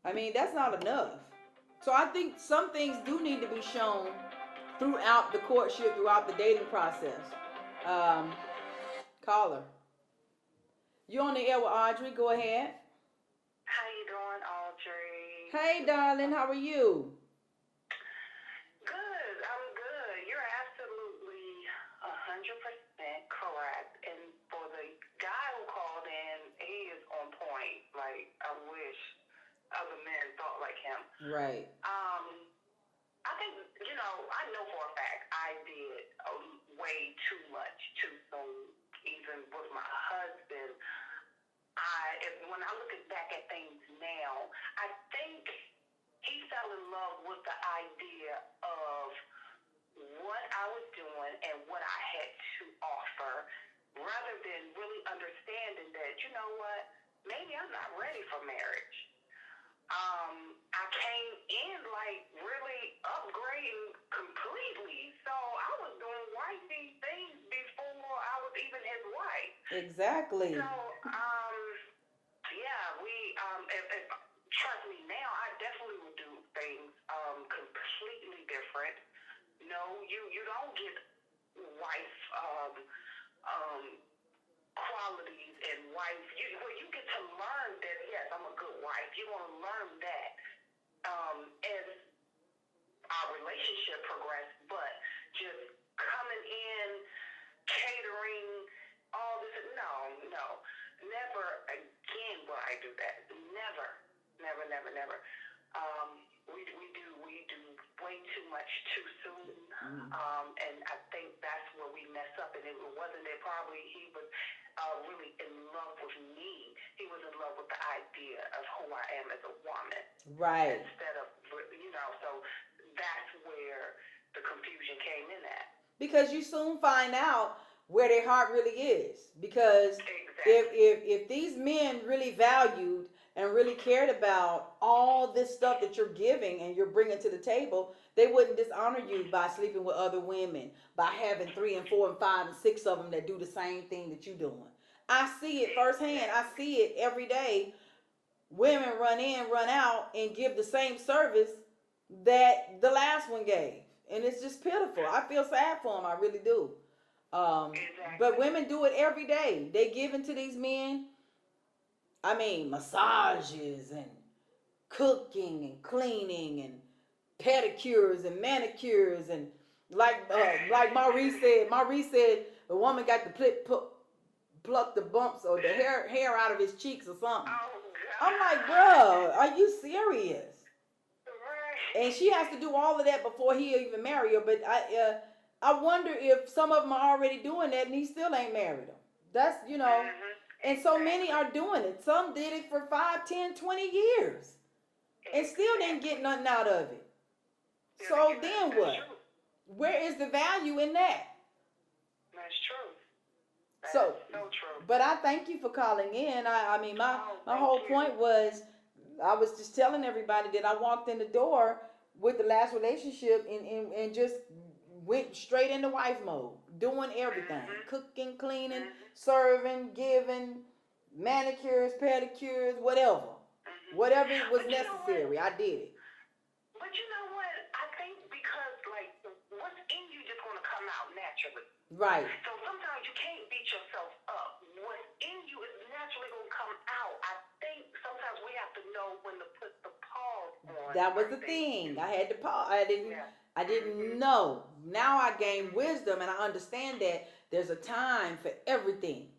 I mean, that's not enough. So I think some things do need to be shown throughout the courtship, throughout the dating process. Um, Caller, you on the air with Audrey? Go ahead. How you doing, Audrey? Hey, darling, how are you? Good. I'm good. You're absolutely 100% correct. And for the guy who called in, he is on point. Like, I wish other men thought like him. Right. I think, I know for a fact I did way too much too soon. Even with my husband, when I look back at things now, I think he fell in love with the idea of what I was doing and what I had to offer, rather than really understanding that, you know what, maybe I'm not ready for marriage. I came in like really upgrading completely, so I was doing wifey things before I was even his wife. Exactly. So, yeah, if trust me now, I definitely would do things completely different. No, you don't get wife qualities and wife. You get to learn that yes, I'm a good wife. You want to learn that as our relationship progressed, but just coming in, catering, all this. No, never again will I do that. Never. We do way too much too soon, and I think that's where we mess up. And it wasn't that probably he was really in love with me. He was in love with the idea of who I am as a woman, Right. instead of So that's where the confusion came in at. Because you soon find out where their heart really is. Because if these men really valued and really cared about all this stuff that you're giving and you're bringing to the table, they wouldn't dishonor you by sleeping with other women, by having 3 and 4 and 5 and 6 of them that do the same thing that you're doing. I see it firsthand. I see it every day. Women run in, run out, and give the same service that the last one gave. And it's just pitiful. I feel sad for them. I really do. But women do it every day. They give into these men, I mean, massages and cooking and cleaning and pedicures and manicures and like Maurice said the woman got to pluck the bumps or the hair out of his cheeks or something. I'm like, bro, are you serious? And she has to do all of that before he even marry her. But I wonder if some of them are already doing that and he still ain't married them. That's, and so many are doing it. Some did it for 5, 10, 20 years and still didn't get nothing out of it. So then what? Where is the value in that? That's true. So true. But I thank you for calling in. I mean, my whole point was, I was just telling everybody that I walked in the door with the last relationship and just went straight into wife mode, doing everything, cooking, cleaning, serving, giving, manicures, pedicures, whatever was necessary. I did it. But you know what? I think because what's in you just going to come out naturally. Right. So sometimes you can't beat yourself up. What's in you is naturally going to come out. I think sometimes we have to know when to put the pause on. That was the thing. I had to pause. I didn't know. Now I gain wisdom and I understand that there's a time for everything.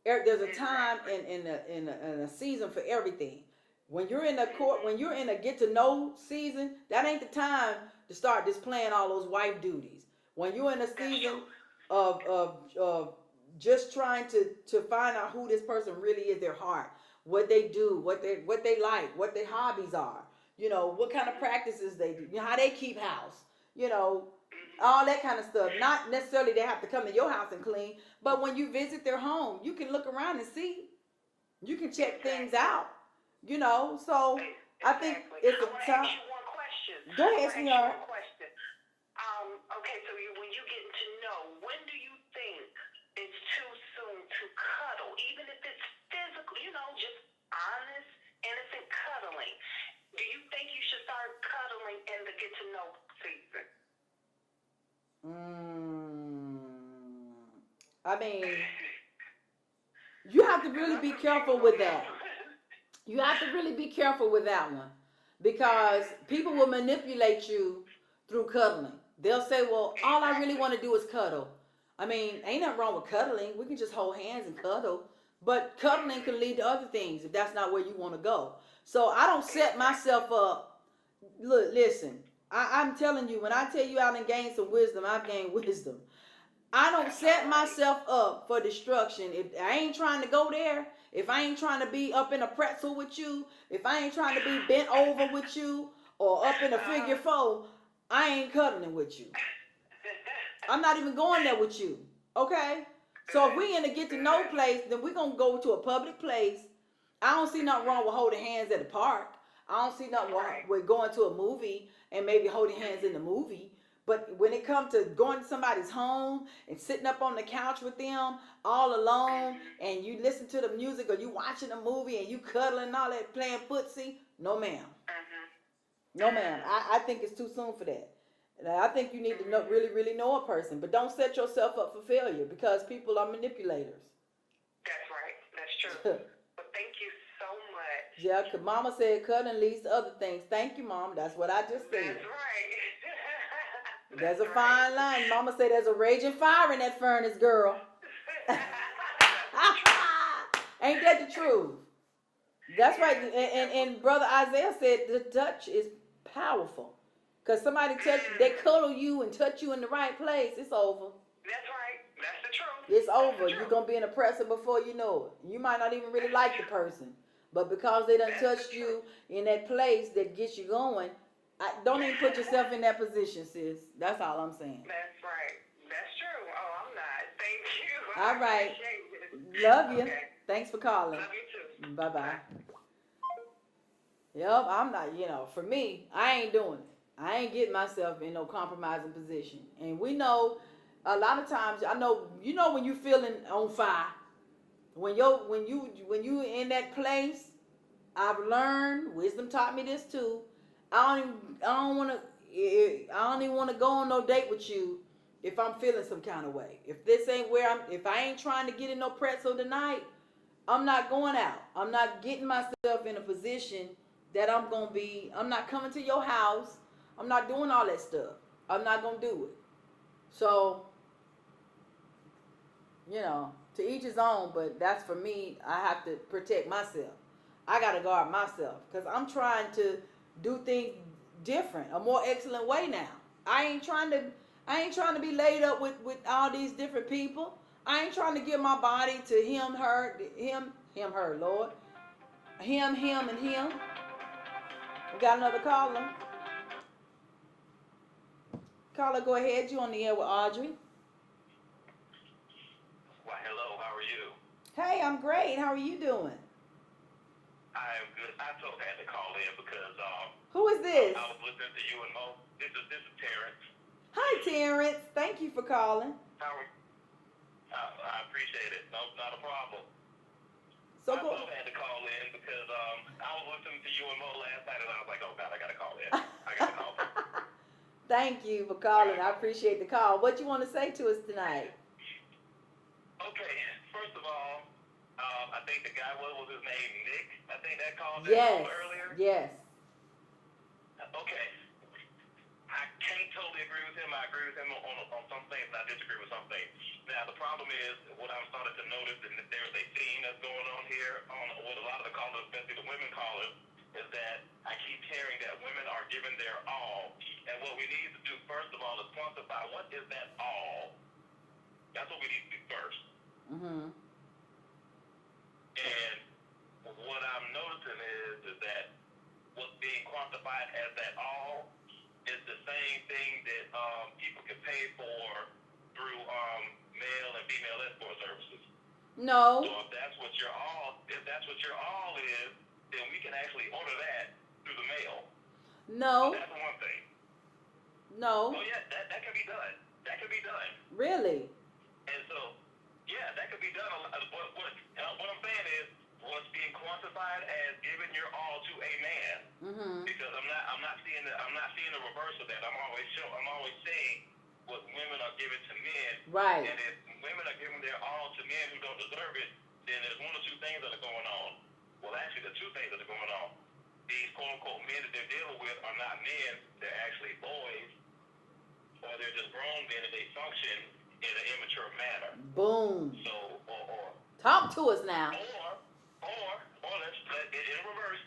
There's a time in a season for everything. When you're in a get to know season, that ain't the time to start displaying all those wife duties. When you're in a season of just trying to find out who this person really is, their heart, what they do, what they like, what their hobbies are, what kind of practices they do, how they keep house, you know, all that kind of stuff. Not necessarily they have to come to your house and clean, but when you visit their home, you can look around and see, you can check things Exactly. out, so I think Exactly. it's I a want to time. ask you one question. Go I ahead, want to ask you sweetheart. one question. Okay, so when you getting to know, when do you think it's too soon to cuddle, even if it's physical, just honest, innocent cuddling? Do you think you should start cuddling in the get to know season? Mm, I mean, you have to Because really I'm be confused careful on with that that. one. You have to really be careful with that one because people will manipulate you through cuddling. They'll say, well, all I really Exactly. want to do is cuddle. I mean, ain't nothing wrong with cuddling. We can just hold hands and cuddle. But cuddling can lead to other things if that's not where you want to go. So I don't set Exactly. myself up. Look, listen, I'm telling you, when I tell you I done gained some wisdom, I've gained wisdom. I don't That's all set right. myself up for destruction. If I ain't trying to go there, if I ain't trying to be up in a pretzel with you, if I ain't trying to be bent over with you or up in a figure four, I ain't cuddling with you. I'm not even going there with you. Okay? So if Good. we in a get to know Good. place, then we're gonna go to a public place. I don't see nothing wrong with holding hands at the park. I don't see nothing wrong Right. with going to a movie and maybe holding hands in the movie. But when it comes to going to somebody's home and sitting up on the couch with them all alone and you listen to the music or you watching a movie and you cuddling and all that playing footsie, no ma'am. Mhm. No ma'am. I think it's too soon for that. And I think you need to know, really, really know a person. But don't set yourself up for failure because people are manipulators. That's right. That's true. Well, thank you so much. Yeah, cause mama said cuddling leads to other things. Thank you, mom. That's what I just said. That's right. There's That's a right. fine line. Mama said there's a raging fire in that furnace, girl. That's the truth. Ain't that the truth? That's right. Yes. And brother Isaiah said the touch is powerful. Cause somebody touch, they Mm. cuddle you and touch you in the right place. It's over. That's right. That's the truth. It's That's the over. You're truth. gonna be an oppressor before you know it. You might not even really That's the like the truth. person, but because they done That's the touched truth. you in that place that gets you going, don't even put yourself in that position, sis. That's all I'm saying. That's right. That's true. Oh, I'm not. Thank you. I All right. appreciate it. Love you. Okay. Thanks for calling. Love you too. Bye bye. Bye. Yep, I'm not, for me, I ain't doing it. I ain't getting myself in no compromising position. And we know a lot of times, I know, when you feeling on fire, when you in that place, I've learned, wisdom taught me this too. I don't want to, I don't even want to go on no date with you if I'm feeling some kind of way. If this ain't if I ain't trying to get in no pretzel tonight, I'm not going out. I'm not getting myself in a position that I'm not coming to your house. I'm not doing all that stuff. I'm not going to do it. So, to each his own, but that's for me. I have to protect myself. I got to guard myself because I'm trying to do things different, a more excellent way now. I ain't trying to I ain't trying to be laid up with all these different people. I ain't trying to give my body to him, her, Lord. Him, and him. We got another caller. Caller, go ahead. You on the air with Audrey. Why, hello, how are you? Hey, I'm great. How are you doing? I am good. I told I had to call in because Who is this? I was listening to you and Mo. This is Terrence. Hi, Terrence. Thank you for calling. How are I appreciate it. No, not a problem. So I go. told I had to call in because I was listening to you and Mo last night and I was like, oh God, I gotta call in. I gotta call in. Thank you for I calling. gotta I call in. appreciate the call. What you want to say to us tonight? Okay, first of all, I think the guy, what was his name? Nick? I think that called Yes. earlier. Yes. Okay. I can't totally agree with him. I agree with him on some things, and I disagree with some things. Now, the problem is, what I'm starting to notice, and there's a theme that's going on here on with a lot of the callers, especially the women callers, is that I keep hearing that women are giving their all. And what we need to do, first of all, is quantify what is that all. that's what we need to do first. Mm-hmm. And what I'm noticing is that what's being quantified as that all is the same thing that people can pay for through male and female escort services. No. So if that's what your all is, then we can actually order that through the mail. No. So that's one thing. No. Oh yeah, that can be done. That can be done. Really? And so, yeah, that could be done. What I'm saying is, what's being quantified as giving your all to a man, Mm-hmm. because I'm not seeing the reverse of that. I'm always saying what women are giving to men. Right. And if women are giving their all to men who don't deserve it, then there's one or two things that are going on. Well, actually, the two things that are going on. These quote-unquote men that they're dealing with are not men. They're actually boys, or they're just grown men, and they function in an immature manner. Boom. So, or Talk to us now. or let's let it in reverse.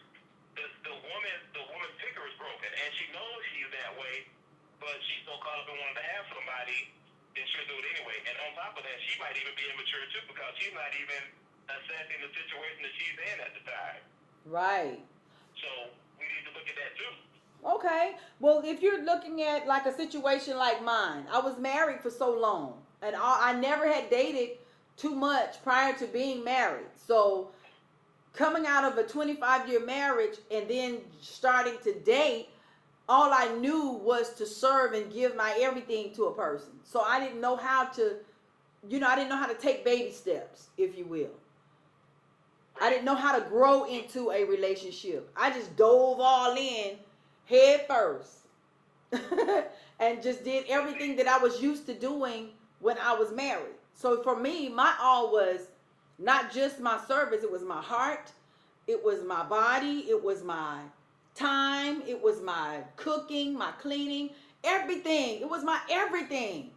The woman's picker is broken, and she knows she's that way, but she's so caught up in wanting to have somebody, then she'll do it anyway. And on top of that, she might even be immature too, because she's not even assessing the situation that she's in at the time. Right. So we need to look at that too. Okay. Well, if you're looking at like a situation like mine, I was married for so long, and I never had dated too much prior to being married. So coming out of a 25-year marriage and then starting to date, all I knew was to serve and give my everything to a person. So I didn't know how to, I didn't know how to take baby steps, if you will. I didn't know how to grow into a relationship. I just dove all in head first and just did everything that I was used to doing when I was married. So for me, my all was not just my service, it was my heart, it was my body, it was my time, it was my cooking, my cleaning, everything. It was my everything.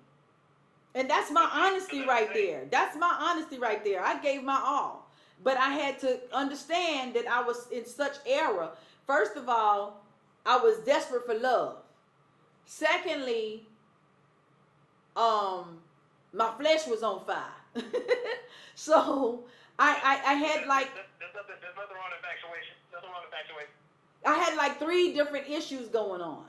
And that's my honesty right there. That's my honesty right there. I gave my all. But I had to understand that I was in such error. First of all, I was desperate for love. Secondly, my flesh was on fire. So I had like There's nothing wrong with infatuation. Nothing wrong with infatuation. I had like 3 different issues going on,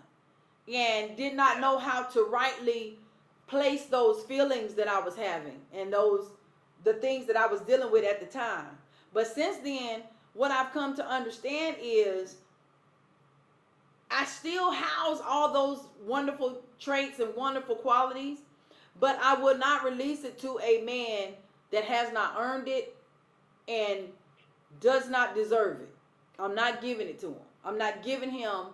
and did not know how to rightly place those feelings that I was having and the things that I was dealing with at the time. But since then, what I've come to understand is I still house all those wonderful traits and wonderful qualities, but I would not release it to a man that has not earned it and does not deserve it. I'm not giving it to him. I'm not giving him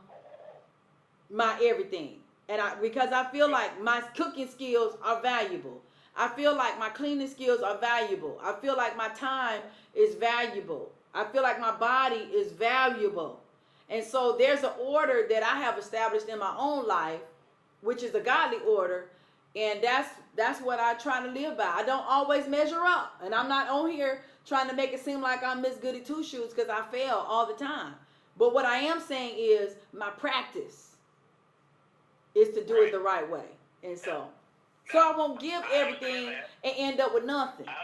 my everything. And because I feel like my cooking skills are valuable. I feel like my cleaning skills are valuable. I feel like my time is valuable. I feel like my body is valuable. And so there's an order that I have established in my own life, which is a godly order, and that's what I try to live by. I don't always measure up, and I'm not on here trying to make it seem like I'm Miss Goody Two Shoes, because I fail all the time. But what I am saying is my practice is to do it the right way. And so I won't give everything and end up with nothing. Now,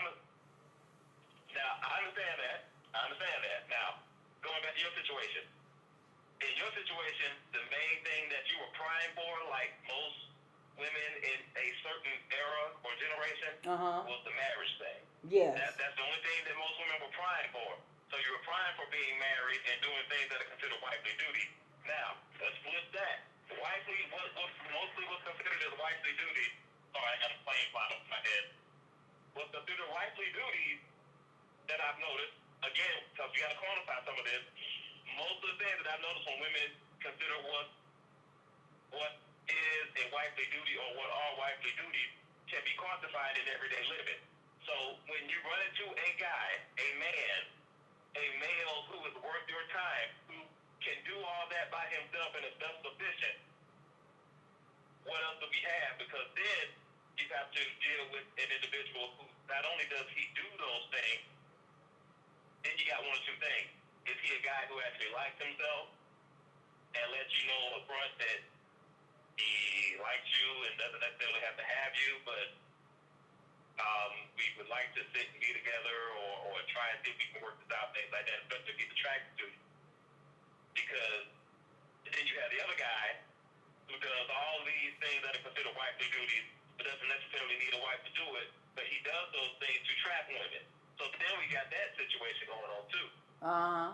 I understand that. Now, going back to your situation. In your situation, the main thing that you were crying for, like most women in a certain era or generation, was the marriage thing. Yes. That's the only thing that most women were crying for. So you were crying for being married and doing things that are considered wifely duty. Now, let's flip that. Mostly what's considered as wifely duty, sorry, I got a plane flying over my head. What's considered wifely duties that I've noticed, again, because you got to quantify some of this, most of the things that I've noticed when women consider what is a wifely duty or what are wifely duties can be quantified in everyday living. So when you run into a guy, a man, a male who is worth your time, who can do all that by himself and is self-sufficient, what else do we have? Because then you have to deal with an individual who not only does he do those things, then you got one or two things. Is he a guy who actually likes himself and lets you know up front that he likes you and doesn't necessarily have to have you, but would like to sit and be together or try and see if we can work this out, things like that, especially if he's attracted to you. Because then you have the other guy who does all these things that are considered wifely duties, but doesn't necessarily need a wife to do it, but he does those things to trap women. So then we got that situation going on too. Uh-huh.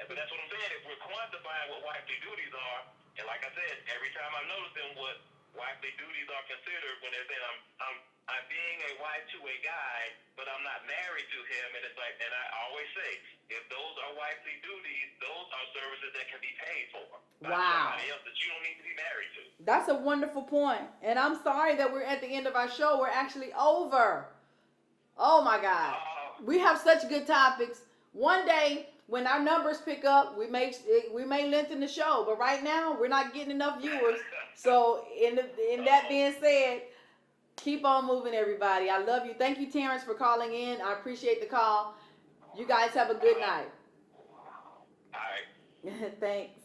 But that's what I'm saying. If we're quantifying what wifely duties are, and like I said, every time I'm noticing what wifely duties are considered when they're saying I'm being a wife to a guy, but I'm not married to him, and it's like, and I always say, if those are wifely duties, those are services that can be paid for by Wow. somebody else that you don't need to be married to. That's a wonderful point. And I'm sorry that we're at the end of our show. We're actually over. Oh my God. We have such good topics. One day when our numbers pick up, we may lengthen the show. But right now we're not getting enough viewers. So in that being said, keep on moving, everybody. I love you. Thank you, Terrence, for calling in. I appreciate the call. You guys have a good night. All right. Thanks.